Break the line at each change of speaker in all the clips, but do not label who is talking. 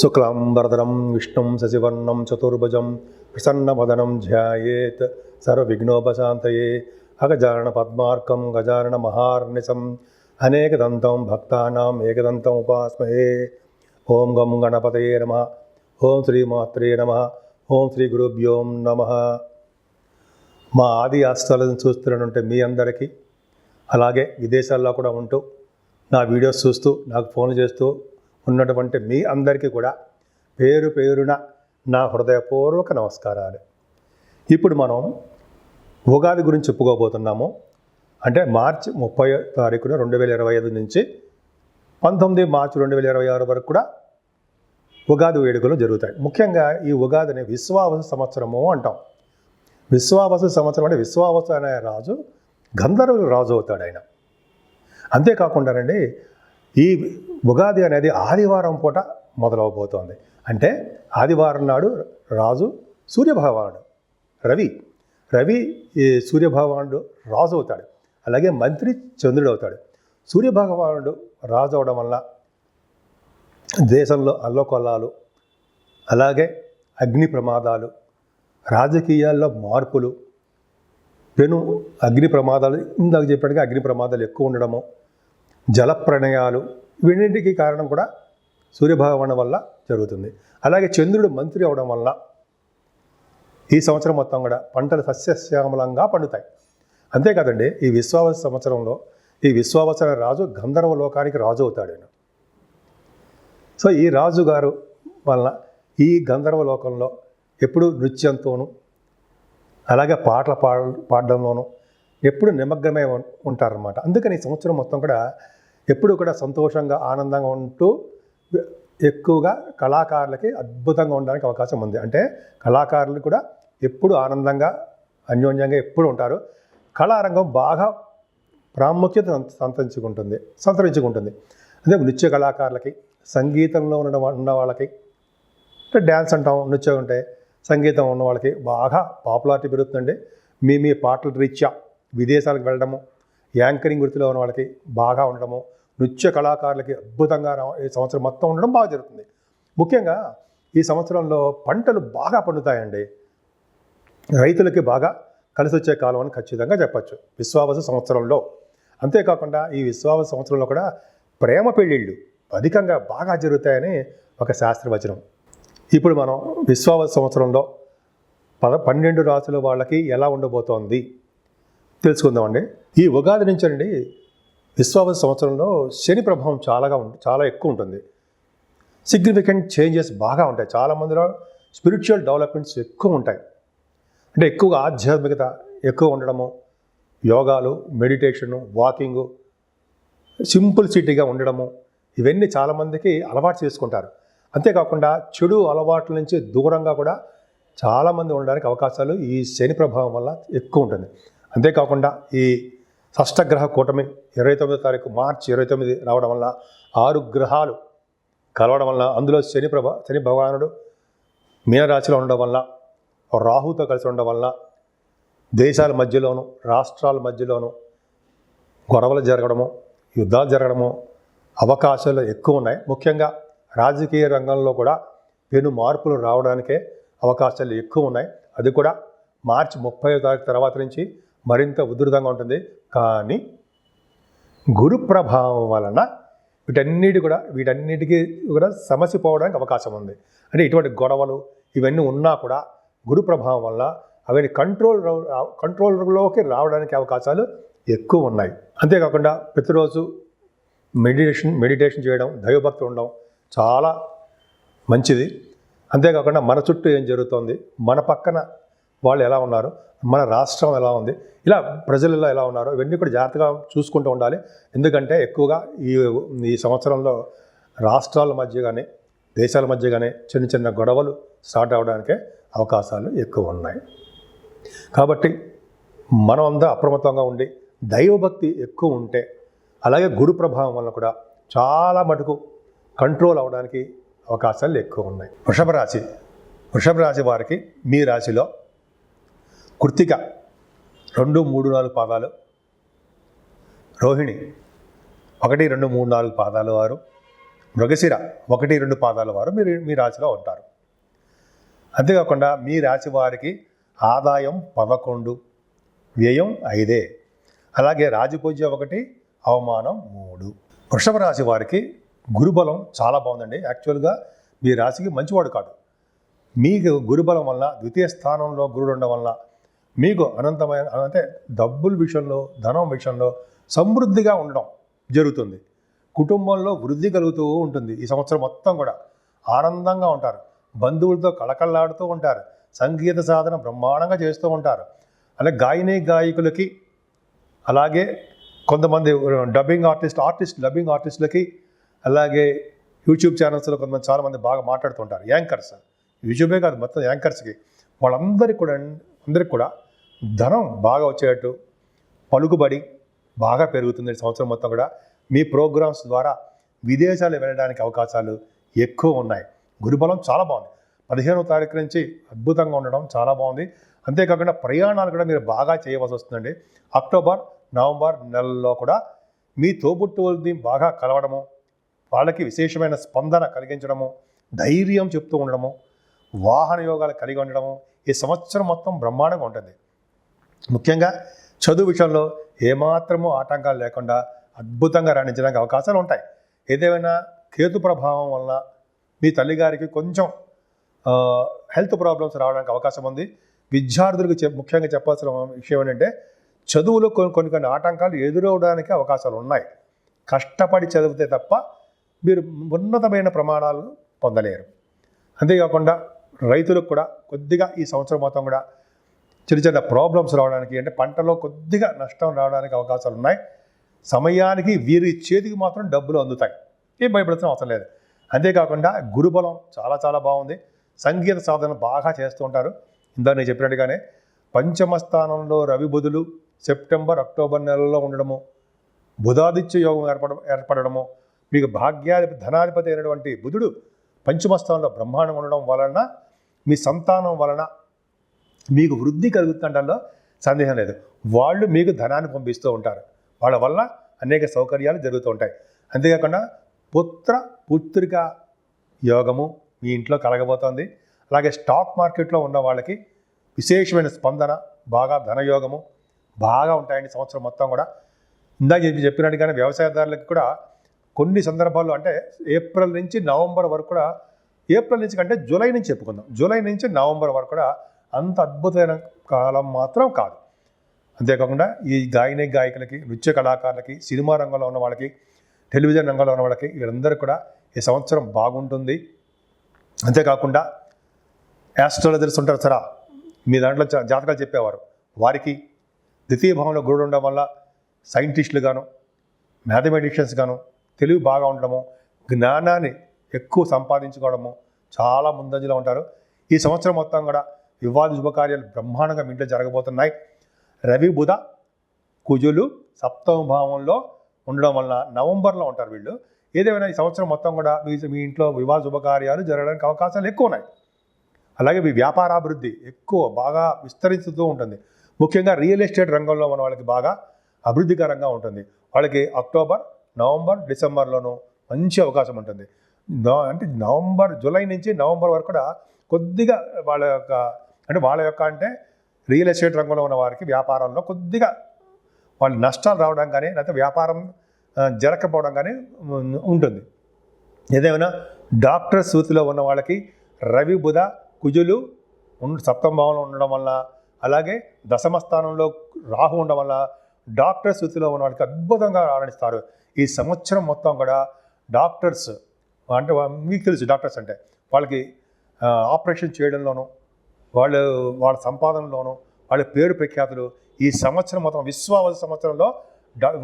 శుక్లాంబరధరం విష్ణుం శశివర్ణం చతుర్భుజం ప్రసన్నవదనం ధ్యాయేత్ సర్వవిఘ్నోపశాంతయే అగజానన పద్మార్కం గజానన మహార్నిశం అనేకదంతం భక్తానాం ఏకదంతం ఉపాస్మహే. ఓం గం గణపతయే నమః. ఓం శ్రీమాత్రే నమః. ఓం శ్రీ గురుభ్యో నమః. మా ఆది ఆస్థాలను చూస్తున్నట్టు మీ అందరికీ, అలాగే విదేశాల్లో కూడా ఉంటూ నా వీడియోస్ చూస్తూ నాకు ఫోన్ చేస్తూ ఉన్నటువంటి మీ అందరికీ కూడా పేరు పేరున నా హృదయపూర్వక నమస్కారాలు. ఇప్పుడు మనం ఉగాది గురించి చెప్పుకోబోతున్నాము. అంటే మార్చి 30 తారీఖున 2025 నుంచి 19 మార్చి 2026 వరకు కూడా ఉగాది వేడుకలు జరుగుతాయి. ముఖ్యంగా ఈ ఉగాదిని విశ్వావసు సంవత్సరము అంటాం. విశ్వావసు సంవత్సరం అంటే విశ్వావసు అనే రాజు గంధర్వుల రాజు అవుతాడు ఆయన. అంతేకాకుండానండి, ఈ ఉగాది అనేది ఆదివారం పూట మొదలవబోతోంది. అంటే ఆదివారం నాడు రాజు సూర్యభగవానుడు రవి ఈ సూర్యభగవానుడు రాజు అవుతాడు. అలాగే మంత్రి చంద్రుడు అవుతాడు. సూర్యభగవానుడు రాజు అవడం వల్ల దేశంలో అల్లకొల్లాలు, అలాగే అగ్ని ప్రమాదాలు, రాజకీయాల్లో మార్పులు, పెను అగ్ని ప్రమాదాలు, ఇందాక చెప్పినట్టుగా అగ్ని ప్రమాదాలు ఎక్కువ ఉండడము, జల ప్రణయాలు, వీటికి కారణం కూడా సూర్యభగవాను వల్ల జరుగుతుంది. అలాగే చంద్రుడు మంత్రి అవడం వల్ల ఈ సంవత్సరం మొత్తం కూడా పంటలు సస్యశ్యామలంగా పండుతాయి. అంతేకాదండి, ఈ విశ్వావసు సంవత్సరంలో ఈ విశ్వావసు అనే రాజు గంధర్వ లోకానికి రాజు అవుతాడు ఆయన. సో ఈ రాజుగారు వల్ల ఈ గంధర్వ లోకంలో ఎప్పుడు నృత్యంతోనూ, అలాగే పాటలు పాడడంలోనూ ఎప్పుడు నిమగ్నమై ఉంటారన్నమాట. అందుకని ఈ సంవత్సరం మొత్తం కూడా ఎప్పుడు కూడా సంతోషంగా ఆనందంగా ఉంటూ ఎక్కువగా కళాకారులకి అద్భుతంగా ఉండడానికి అవకాశం ఉంది. అంటే కళాకారులు కూడా ఎప్పుడు ఆనందంగా అన్యోన్యంగా ఎప్పుడు ఉంటారు. కళారంగం బాగా ప్రాముఖ్యత సంతరించుకుంటుంది. అదే నృత్య కళాకారులకి, సంగీతంలో ఉన్న వాళ్ళకి, అంటే డ్యాన్స్ అంటాం, నృత్యం ఉంటే సంగీతం ఉన్న వాళ్ళకి బాగా పాపులారిటీ పెరుగుతుందండి. మీ పాటల రీత్యా విదేశాలకు వెళ్ళడము, యాంకరింగ్ వృత్తిలో ఉన్న వాళ్ళకి బాగా ఉండడము, నృత్య కళాకారులకి అద్భుతంగా ఈ సంవత్సరం మొత్తం ఉండడం బాగా జరుగుతుంది. ముఖ్యంగా ఈ సంవత్సరంలో పంటలు బాగా పండుతాయండి. రైతులకి బాగా కలిసి వచ్చే కాలం అని ఖచ్చితంగా చెప్పచ్చు విశ్వావసు సంవత్సరంలో. అంతేకాకుండా ఈ విశ్వావసు సంవత్సరంలో కూడా ప్రేమ పెళ్ళిళ్ళు అధికంగా బాగా జరుగుతాయని ఒక శాస్త్రవచనం. ఇప్పుడు మనం విశ్వావసు సంవత్సరంలో 12 రాసుల వాళ్ళకి ఎలా ఉండబోతోంది తెలుసుకుందామండి. ఈ ఉగాది నుంచి అండి విశ్వావసు సంవత్సరంలో శని ప్రభావం చాలా ఎక్కువ ఉంటుంది. సిగ్నిఫికెంట్ చేంజెస్ బాగా ఉంటాయి. చాలామందిలో స్పిరిచువల్ డెవలప్మెంట్స్ ఎక్కువ ఉంటాయి. అంటే ఎక్కువగా ఆధ్యాత్మికత ఎక్కువ ఉండడము, యోగాలు, మెడిటేషను, వాకింగు, సింపుల్సిటీగా ఉండడము, ఇవన్నీ చాలామందికి అలవాటు చేసుకుంటారు. అంతేకాకుండా చెడు అలవాట్ల నుంచి దూరంగా కూడా చాలామంది ఉండడానికి అవకాశాలు ఈ శని ప్రభావం వల్ల ఎక్కువ ఉంటుంది. అంతేకాకుండా ఈ షష్టగ్రహ కూటమి 29 తారీఖు మార్చి 29 రావడం వల్ల 6 గ్రహాలు కలవడం వల్ల, అందులో శని భగవానుడు మీనరాశిలో ఉండడం వల్ల, రాహుతో కలిసి ఉండడం వల్ల దేశాల మధ్యలోనూ రాష్ట్రాల మధ్యలోనూ గొడవలు జరగడము, యుద్ధాలు జరగడము అవకాశాలు ఎక్కువ ఉన్నాయి. ముఖ్యంగా రాజకీయ రంగంలో కూడా పెను మార్పులు రావడానికే అవకాశాలు ఎక్కువ ఉన్నాయి. అది కూడా మార్చి 30వ తారీఖు తర్వాత నుంచి మరింత ఉధృతంగా ఉంటుంది. కానీ గురు ప్రభావం వలన వీటన్నిటికీ కూడా సమస్య పోవడానికి అవకాశం ఉంది. అంటే ఇటువంటి గొడవలు ఇవన్నీ ఉన్నా కూడా గురు ప్రభావం వల్ల అవన్నీ కంట్రోల్లోకి రావడానికి అవకాశాలు ఎక్కువ ఉన్నాయి. అంతేకాకుండా ప్రతిరోజు మెడిటేషన్ చేయడం, దైవభక్తి ఉండడం చాలా మంచిది. అంతేకాకుండా మన చుట్టూ ఏం జరుగుతోంది, మన పక్కన వాళ్ళు ఎలా ఉన్నారు, మన రాష్ట్రం ఎలా ఉంది, ఇలా ప్రజలలో ఎలా ఉన్నారో ఇవన్నీ కూడా జాగ్రత్తగా చూసుకుంటూ ఉండాలి. ఎందుకంటే ఎక్కువగా ఈ సంవత్సరంలో రాష్ట్రాల మధ్య కానీ దేశాల మధ్య కానీ చిన్న గొడవలు స్టార్ట్ అవ్వడానికే అవకాశాలు ఎక్కువ ఉన్నాయి. కాబట్టి మనం అంతా అప్రమత్తంగా ఉండి దైవభక్తి ఎక్కువ ఉంటే, అలాగే గురు ప్రభావం వల్ల కూడా చాలా మటుకు కంట్రోల్ అవ్వడానికి అవకాశాలు ఎక్కువ ఉన్నాయి. వృషభ రాశి వారికి మీ రాశిలో కృత్తిక 2, 3, 4 పాదాలు, రోహిణి 1, 2, 3, 4 పాదాలు వారు, మృగశిర 1-2 పాదాల వారు మీ రాశిలో ఉంటారు. అంతేకాకుండా మీ రాశి వారికి ఆదాయం 11, వ్యయం 5. అలాగే రాజపూజ్య 1, అవమానం 3. వృషభ రాశి వారికి గురుబలం చాలా బాగుందండి. యాక్చువల్గా మీ రాశికి మంచివాడు కాదు. మీకు గురుబలం వల్ల ద్వితీయ స్థానంలో గురుడు ఉండడం వల్ల మీకు అనంతమైన అంటే డబ్బుల విషయంలో, ధనం విషయంలో సమృద్ధిగా ఉండడం జరుగుతుంది. కుటుంబంలో వృద్ధి కలుగుతూ ఉంటుంది. ఈ సంవత్సరం మొత్తం కూడా ఆనందంగా ఉంటారు. బంధువులతో కళకళలాడుతూ ఉంటారు. సంగీత సాధన బ్రహ్మాండంగా చేస్తూ ఉంటారు. అలాగే గాయకులకి, అలాగే కొంతమంది డబ్బింగ్ ఆర్టిస్టులకి, అలాగే యూట్యూబ్ ఛానల్స్లో కొంతమంది చాలామంది బాగా మాట్లాడుతుంటారు. యాంకర్స్, యూట్యూబే కాదు మొత్తం యాంకర్స్కి, వాళ్ళందరికీ కూడా ధనం బాగా వచ్చేటట్టు, పలుకుబడి బాగా పెరుగుతుంది. సంవత్సరం మొత్తం కూడా మీ ప్రోగ్రామ్స్ ద్వారా విదేశాలు వెళ్ళడానికి అవకాశాలు ఎక్కువ ఉన్నాయి. గురుబలం చాలా బాగుంది. 15వ తారీఖు నుంచి అద్భుతంగా ఉండడం చాలా బాగుంది. అంతేకాకుండా ప్రయాణాలు కూడా మీరు బాగా చేయవలసి వస్తుందండి. అక్టోబర్, నవంబర్ నెలల్లో కూడా మీ తోబుట్టువుల్ని బాగా కలవడము, వాళ్ళకి విశేషమైన స్పందన కలిగించడము, ధైర్యం చెప్తూ ఉండడము, వాహన యోగాలు కలిగి ఉండడము ఈ సంవత్సరం మొత్తం బ్రహ్మాండంగా ఉంటుంది. ముఖ్యంగా చదువు విషయంలో ఏమాత్రమూ ఆటంకాలు లేకుండా అద్భుతంగా రాణించడానికి అవకాశాలు ఉంటాయి. ఏదేమైనా కేతు ప్రభావం వల్ల మీ తల్లిగారికి కొంచెం హెల్త్ ప్రాబ్లమ్స్ రావడానికి అవకాశం ఉంది. విద్యార్థులకు ముఖ్యంగా చెప్పాల్సిన విషయం ఏంటంటే చదువులో కొన్ని ఆటంకాలు ఎదురవడానికి అవకాశాలు ఉన్నాయి. కష్టపడి చదివితే తప్ప మీరు ఉన్నతమైన ప్రమాణాలు పొందలేరు. అంతేకాకుండా రైతులకు కూడా కొద్దిగా ఈ సంవత్సరం మొత్తం కూడా చిన్న ప్రాబ్లమ్స్ రావడానికి, అంటే పంటలో కొద్దిగా నష్టం రావడానికి అవకాశాలు ఉన్నాయి. సమయానికి వీరి చేతికి మాత్రం డబ్బులు అందుతాయి. ఏం భయపడాల్సిన అవసరం లేదు. అంతేకాకుండా గురుబలం చాలా చాలా బాగుంది. సంగీత సాధన బాగా చేస్తూ ఉంటారు. ఇందా నేను చెప్పినట్టుగానే పంచమ స్థానంలో రవి బుధులు సెప్టెంబర్, అక్టోబర్ నెలల్లో ఉండడము, బుధాదిత్య యోగం ఏర్పడము, మీకు ధనాధిపతి అయినటువంటి బుధుడు పంచమ స్థానంలో బ్రహ్మాండం ఉండడం వలన మీ సంతానం వలన మీకు వృద్ధి కలుగుతుండడంలో సందేహం లేదు. వాళ్ళు మీకు ధనాన్ని పంపిస్తూ ఉంటారు. వాళ్ళ వల్ల అనేక సౌకర్యాలు జరుగుతూ ఉంటాయి. అంతేకాకుండా పుత్రిక యోగము మీ ఇంట్లో కలగబోతోంది. అలాగే స్టాక్ మార్కెట్లో ఉన్న వాళ్ళకి విశేషమైన స్పందన, బాగా ధనయోగము బాగా ఉంటాయండి సంవత్సరం మొత్తం కూడా. ఇందాక చెప్పినట్టుగానే వ్యవసాయదారులకు కూడా కొన్ని సందర్భాల్లో, అంటే ఏప్రిల్ నుంచి నవంబర్ వరకు కూడా, ఏప్రిల్ నుంచి కంటే జూలై నుంచి చెప్పుకుందాం, జూలై నుంచి నవంబర్ వరకు కూడా అంత అద్భుతమైన కాలం మాత్రం కాదు. అంతేకాకుండా ఈ గాయకులకి, నృత్య కళాకారులకి, సినిమా రంగంలో ఉన్న వాళ్ళకి, టెలివిజన్ రంగంలో ఉన్న వాళ్ళకి, వీళ్ళందరూ కూడా ఈ సంవత్సరం బాగుంటుంది. అంతేకాకుండా యాస్ట్రాలజర్స్ ఉంటారు సరా, మీ దాంట్లో జాతకాలు చెప్పేవారు, వారికి ద్వితీయ భావంలో గురుడు ఉండడం వల్ల సైంటిస్టులు గాను, మ్యాథమెటిషియన్స్ గాను తెలివి బాగా ఉండడము, జ్ఞానాన్ని ఎక్కువ సంపాదించుకోవడము, చాలా ముందంజలో ఉంటారు. ఈ సంవత్సరం మొత్తం కూడా వివాద శుభకార్యాలు బ్రహ్మాండంగా మీ ఇంట్లో జరగబోతున్నాయి. రవి బుధ కుజులు సప్తమ భావంలో ఉండడం వల్ల నవంబర్లో ఉంటారు వీళ్ళు. ఏదేమైనా ఈ సంవత్సరం మొత్తం కూడా మీ ఇంట్లో వివాద శుభకార్యాలు జరగడానికి అవకాశాలు ఎక్కువ ఉన్నాయి. అలాగే మీ వ్యాపారాభివృద్ధి బాగా విస్తరిస్తూ ఉంటుంది. ముఖ్యంగా రియల్ ఎస్టేట్ రంగంలో ఉన్న వాళ్ళకి బాగా అభివృద్ధికరంగా ఉంటుంది. వాళ్ళకి అక్టోబర్, నవంబర్, డిసెంబర్లోనూ మంచి అవకాశం ఉంటుంది. అంటే జూలై నుంచి నవంబర్ వరకు కూడా కొద్దిగా వాళ్ళ యొక్క అంటే రియల్ ఎస్టేట్ రంగంలో ఉన్న వారికి వ్యాపారంలో కొద్దిగా వాళ్ళు నష్టాలు రావడం కానీ, లేకపోతే వ్యాపారం జరగకపోవడం కానీ ఉంటుంది. ఏదేమైనా డాక్టర్స్ వృత్తిలో ఉన్న వాళ్ళకి రవి బుధ కుజులు సప్తమ భావంలో ఉండడం వల్ల, అలాగే దశమ స్థానంలో రాహు ఉండడం వల్ల డాక్టర్స్ వృత్తిలో ఉన్న వాళ్ళకి అద్భుతంగా రాణిస్తారు. ఈ సంవత్సరం మొత్తం కూడా డాక్టర్స్ అంటే మీకు తెలుసు, డాక్టర్స్ అంటే వాళ్ళకి ఆపరేషన్ చేయడంలోనూ, వాళ్ళ సంపాదనలోనూ వాళ్ళ పేరు ప్రఖ్యాతులు ఈ సంవత్సరం మొత్తం విశ్వావస సంవత్సరంలో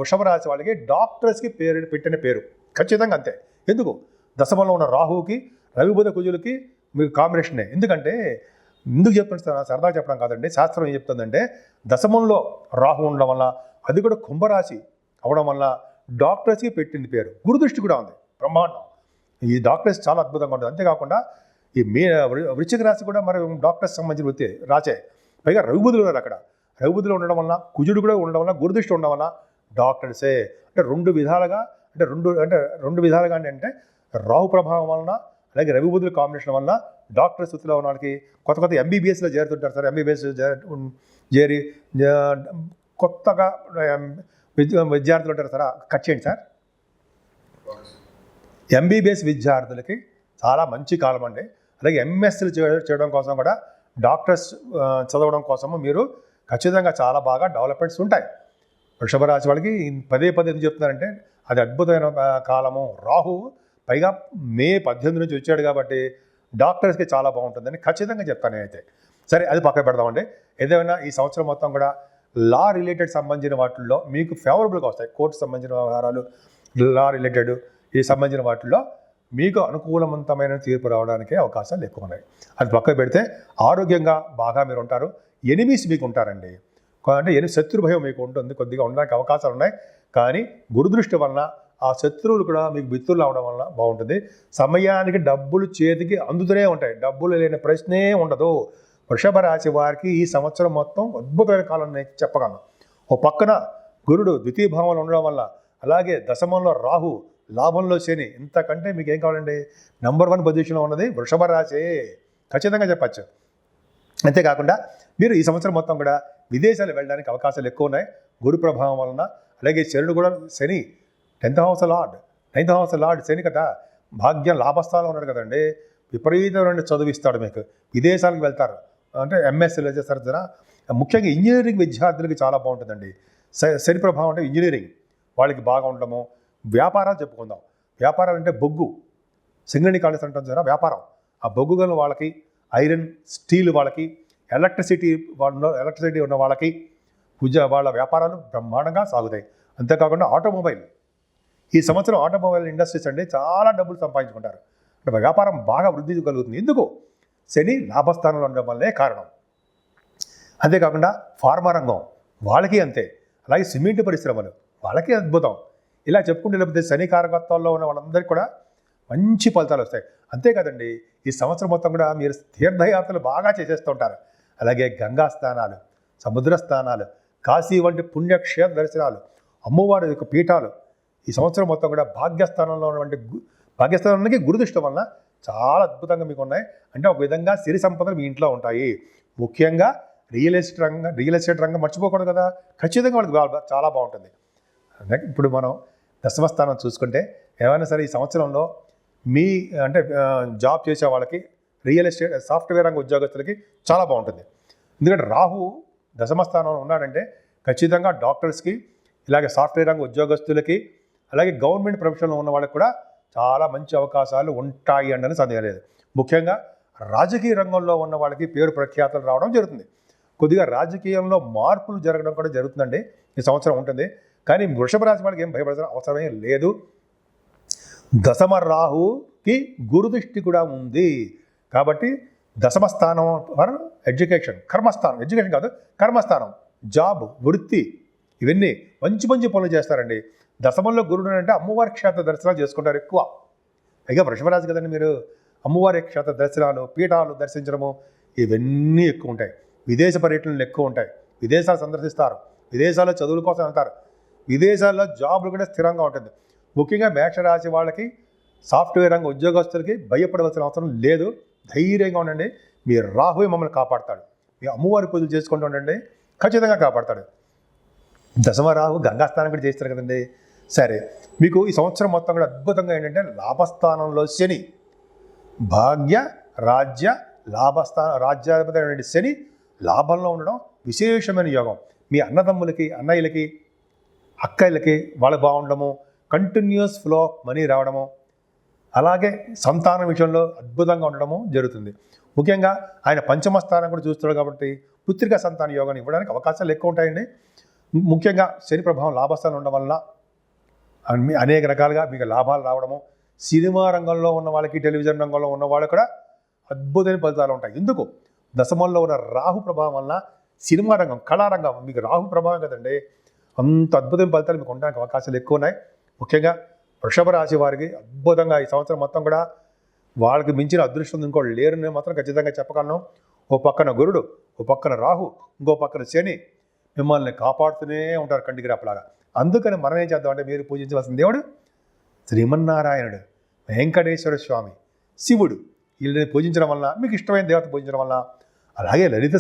వృషభ రాశి వాళ్ళకి డాక్టర్స్కి పెట్టిన పేరు ఖచ్చితంగా అంతే. ఎందుకు? దశమంలో ఉన్న రాహువుకి, రవి బుధ కుజులకి మీకు కాంబినేషనే. ఎందుకు చెప్తున్నా, సరదాగా చెప్పడం కాదండి. శాస్త్రం ఏం చెప్తుందంటే దశమంలో రాహు ఉండడం వల్ల, అది కూడా కుంభరాశి అవడం వల్ల డాక్టర్స్కి పెట్టింది పేరు. గురుదృష్టి కూడా ఉంది బ్రహ్మాండం. ఈ డాక్టర్స్ చాలా అద్భుతంగా ఉంటుంది. అంతేకాకుండా ఈ వృశ్చిక రాశి కూడా మరి డాక్టర్స్ సంబంధించిన వృత్తి రాచే. పైగా రవిబుధులు ఉన్నారు అక్కడ. రవిబుధులు ఉండడం వల్ల, కుజుడు కూడా ఉండడం వల్ల, గురుదృష్టి ఉండడం వల్ల డాక్టర్సే. అంటే రెండు విధాలుగా అంటే రాహు ప్రభావం వలన అలాగే రవి బుధుల కాంబినేషన్ వలన డాక్టర్ స్థితిలో ఉన్న వాళ్ళకి కొత్త ఎంబీబీఎస్లో చేరుతుంటారు సార్. ఎంబీబీఎస్ చేరి కొత్తగా విద్యార్థులు ఉంటారు సార్. కట్ చేయండి సార్. ఎంబీబీఎస్ విద్యార్థులకి చాలా మంచి కాలం అండి. అలాగే ఎంఎస్సీలు చేయడం కోసం కూడా డాక్టర్స్ చదవడం కోసము మీరు ఖచ్చితంగా చాలా బాగా డెవలప్మెంట్స్ ఉంటాయి. వృషభ రాశి వాళ్ళకి పదే ఎందుకు చెప్తున్నారంటే అది అద్భుతమైన కాలము. రాహు పైగా మే 18 నుంచి వచ్చాడు కాబట్టి డాక్టర్స్కి చాలా బాగుంటుందని ఖచ్చితంగా చెప్తాను నేనైతే. సరే, అది పక్కన పెడదామండి. ఏదైనా ఈ సంవత్సరం మొత్తం కూడా లా రిలేటెడ్ సంబంధించిన వాటిల్లో మీకు ఫేవరబుల్గా వస్తాయి. కోర్టు సంబంధించిన వ్యవహారాలు, లా రిలేటెడ్ ఈ సంబంధించిన వాటిల్లో మీకు అనుకూలవంతమైన తీర్పు రావడానికి అవకాశాలు ఎక్కువ ఉన్నాయి. అది పక్కన పెడితే ఆరోగ్యంగా బాగా మీరు ఉంటారు. ఎనిమీస్ మీకు ఉంటారండి. అంటే శత్రు భయం మీకు ఉంటుంది, కొద్దిగా ఉండడానికి అవకాశాలు ఉన్నాయి. కానీ గురుదృష్టి వలన ఆ శత్రువులు కూడా మీకు మిత్రులు అవడం వలన బాగుంటుంది. సమయానికి డబ్బులు చేతికి అందుతూనే ఉంటాయి, డబ్బులు లేని ప్రశ్నే ఉండదు. వృషభ రాశి వారికి ఈ సంవత్సరం మొత్తం అద్భుతమైన కాలం నేను చెప్పగలను. ఓ పక్కన గురుడు ద్వితీయ భావంలో ఉండడం వల్ల, అలాగే దశమంలో రాహు, లాభంలో శని, ఇంతకంటే మీకు ఏం కావాలండి? నెంబర్ 1 పొజిషన్లో ఉన్నది వృషభ రాశి, ఖచ్చితంగా చెప్పచ్చు. అంతేకాకుండా మీరు ఈ సంవత్సరం మొత్తం కూడా విదేశాలు వెళ్ళడానికి అవకాశాలు ఎక్కువ ఉన్నాయి గురు ప్రభావం వలన. అలాగే శనుడు కూడా, శని 10th హౌస్ లార్డ్ శని కదా, భాగ్యం లాభస్థానంలో ఉన్నాడు కదండి. విపరీతమైన చదువిస్తాడు మీకు. విదేశాలకు వెళ్తారు అంటే ఎంఎస్సీలు చేస్తారు కదా. ముఖ్యంగా ఇంజనీరింగ్ విద్యార్థులకి చాలా బాగుంటుందండి. శని ప్రభావం అంటే ఇంజనీరింగ్ వాళ్ళకి బాగా ఉండడము. వ్యాపారాలు చెప్పుకుందాం. వ్యాపారం అంటే బొగ్గు, సింగణి కాళేశ్వరం అంటాం కదా వ్యాపారం. ఆ బొగ్గు గల వాళ్ళకి, ఐరన్ స్టీల్ వాళ్ళకి, ఎలక్ట్రిసిటీ ఉన్న వాళ్ళకి వాళ్ళ వ్యాపారాలు బ్రహ్మాండంగా సాగుతాయి. అంతేకాకుండా ఆటోమొబైల్, ఈ సంవత్సరం ఆటోమొబైల్ ఇండస్ట్రీస్ అండి చాలా డబ్బులు సంపాదించుకుంటారు. అంటే వ్యాపారం బాగా వృద్ధి కలుగుతుంది. ఎందుకు? శని లాభస్థానంలో ఉండడం వల్లే కారణం. అంతేకాకుండా ఫార్మా రంగం వాళ్ళకి అంతే. అలాగే సిమెంట్ పరిశ్రమలు వాళ్ళకి అద్భుతం. ఇలా చెప్పుకుంటే లేకపోతే శని కారకత్వాల్లో ఉన్న వాళ్ళందరికీ కూడా మంచి ఫలితాలు వస్తాయి. అంతేకాదండి, ఈ సంవత్సరం మొత్తం కూడా మీరు తీర్థయాత్రలు బాగా చేసేస్తూ ఉంటారు. అలాగే గంగా స్నానాలు, సముద్ర స్నానాలు, కాశీ వంటి పుణ్యక్షేత్ర దర్శనాలు, అమ్మవారి యొక్క పీఠాలు ఈ సంవత్సరం మొత్తం కూడా భాగ్యస్థానంలో ఉన్నటువంటి భాగ్యస్థానానికి గురుదృష్టి వలన చాలా అద్భుతంగా మీకు ఉన్నాయి. అంటే ఒక విధంగా సిరి సంపదలు మీ ఇంట్లో ఉంటాయి. ముఖ్యంగా రియల్ ఎస్టేట్ రంగం మర్చిపోకూడదు కదా, ఖచ్చితంగా వాళ్ళకి చాలా బాగుంటుంది. ఇప్పుడు మనం దశమస్థానం చూసుకుంటే ఏమైనా సరే ఈ సంవత్సరంలో మీ అంటే జాబ్ చేసే వాళ్ళకి, రియల్ ఎస్టేట్ సాఫ్ట్వేర్ రంగ ఉద్యోగస్తులకి చాలా బాగుంటుంది. ఎందుకంటే రాహు దశమస్థానంలో ఉన్నాడంటే ఖచ్చితంగా డాక్టర్స్కి, ఇలాగే సాఫ్ట్వేర్ రంగ ఉద్యోగస్తులకి, అలాగే గవర్నమెంట్ ప్రొఫెషన్లో ఉన్న వాళ్ళకి కూడా చాలా మంచి అవకాశాలు ఉంటాయి అని సందేహం లేదు. ముఖ్యంగా రాజకీయ రంగంలో ఉన్న వాళ్ళకి పేరు ప్రఖ్యాతలు రావడం జరుగుతుంది. కొద్దిగా రాజకీయంలో మార్పులు జరగడం కూడా జరుగుతుందండి ఈ సంవత్సరం ఉంటుంది. కానీ వృషభ రాశి వాళ్ళకి ఏం భయపడాల్సిన అవసరమే లేదు. దశమ రాహుకి గురుదృష్టి కూడా ఉంది కాబట్టి దశమ స్థానం ఫర్ ఎడ్యుకేషన్, కర్మస్థానం, ఎడ్యుకేషన్ కాదు కర్మస్థానం, జాబ్, వృత్తి, ఇవన్నీ మంచి పనులు చేస్తారండి. దశమంలో గురుడు అంటే అమ్మవారి క్షేత్ర దర్శనాలు చేసుకుంటారు ఎక్కువ. పైగా వృషభ రాశి కదండి మీరు, అమ్మవారి క్షేత్ర దర్శనాలు, పీఠాలు దర్శించడము ఇవన్నీ ఎక్కువ ఉంటాయి. విదేశ పర్యటనలు ఎక్కువ ఉంటాయి. విదేశాలు సందర్శిస్తారు, విదేశాల్లో చదువుల కోసం వెళ్తారు, విదేశాల్లో జాబులు కూడా స్థిరంగా ఉంటుంది. ముఖ్యంగా మేషరాశి వాళ్ళకి, సాఫ్ట్వేర్ రంగ ఉద్యోగస్తులకి భయపడవలసిన అవసరం లేదు. ధైర్యంగా ఉండండి. మీ రాహువే మమ్మల్ని కాపాడతాడు. మీ అమ్మవారి పూజలు చేసుకుంటూ ఉండండి, ఖచ్చితంగా కాపాడతాడు. దశమ రాహు గంగాస్థానం కూడా చేస్తారు కదండి. సరే, మీకు ఈ సంవత్సరం మొత్తం కూడా అద్భుతంగా ఏంటంటే లాభస్థానంలో శని, భాగ్య రాజ్య రాజ్యాధిపతి అయినటువంటి శని లాభంలో ఉండడం విశేషమైన యోగం. మీ అన్నదమ్ములకి, అన్నయ్యలకి, అక్కయ్యలకి వాళ్ళకి బాగుండడము, కంటిన్యూస్ ఫ్లో ఆఫ్ మనీ రావడము, అలాగే సంతానం విషయంలో అద్భుతంగా ఉండడము జరుగుతుంది. ముఖ్యంగా ఆయన పంచమ స్థానం కూడా చూస్తున్నాడు కాబట్టి పుత్రిక సంతాన యోగాన్ని ఇవ్వడానికి అవకాశాలు ఎక్కువ ఉంటాయండి. ముఖ్యంగా శని ప్రభావం లాభస్థానం ఉండడం వల్ల అనేక రకాలుగా మీకు లాభాలు రావడము, సినిమా రంగంలో ఉన్న వాళ్ళకి, టెలివిజన్ రంగంలో ఉన్న వాళ్ళకి కూడా అద్భుతమైన ఫలితాలు ఉంటాయి. ఎందుకు? దశమంలో ఉన్న రాహు ప్రభావం వల్ల సినిమా రంగం, కళారంగం మీకు రాహు ప్రభావం కదండి, అంత అద్భుతమైన ఫలితాలు మీకు ఉండడానికి అవకాశాలు ఎక్కువ ఉన్నాయి. ముఖ్యంగా వృషభ రాశి వారికి అద్భుతంగా ఈ సంవత్సరం మొత్తం కూడా వాళ్ళకి మించిన అదృష్టం ఇంకోటి లేరని మాత్రం ఖచ్చితంగా చెప్పగలను. ఓ పక్కన గురుడు, ఓ పక్కన రాహు, ఇంకో పక్కన శని మిమ్మల్ని కాపాడుతూనే ఉంటారు కంటికి రెప్పలాగా. అందుకని మనం ఏం చేద్దామంటే మీరు పూజించవలసిన దేవుడు శ్రీమన్నారాయణుడు. వెంకటేశ్వర స్వామి, శివుడు, వీళ్ళని పూజించడం వల్ల, మీకు ఇష్టమైన దేవత పూజించడం వల్ల, అలాగే లలితా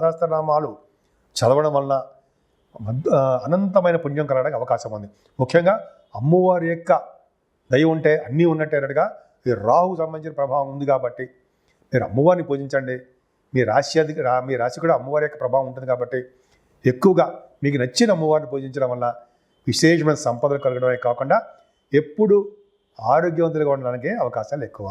సహస్రనామాలు చదవడం వల్ల అనంతమైన పుణ్యం కలగడానికి అవకాశం ఉంది. ముఖ్యంగా అమ్మవారి యొక్క దయ ఉంటే అన్నీ ఉన్నట్టే అన్నట్టుగా ఈ రాహుకు సంబంధించిన ప్రభావం ఉంది కాబట్టి మీరు అమ్మవారిని పూజించండి. మీ రాశి కూడా అమ్మవారి యొక్క ప్రభావం ఉంటుంది కాబట్టి ఎక్కువగా మీకు నచ్చిన అమ్మవారిని పూజించడం వల్ల విశేషమైన సంపదలు కలగడమే కాకుండా ఎప్పుడు ఆరోగ్యవంతులుగా ఉండడానికి అవకాశాలు ఎక్కువ.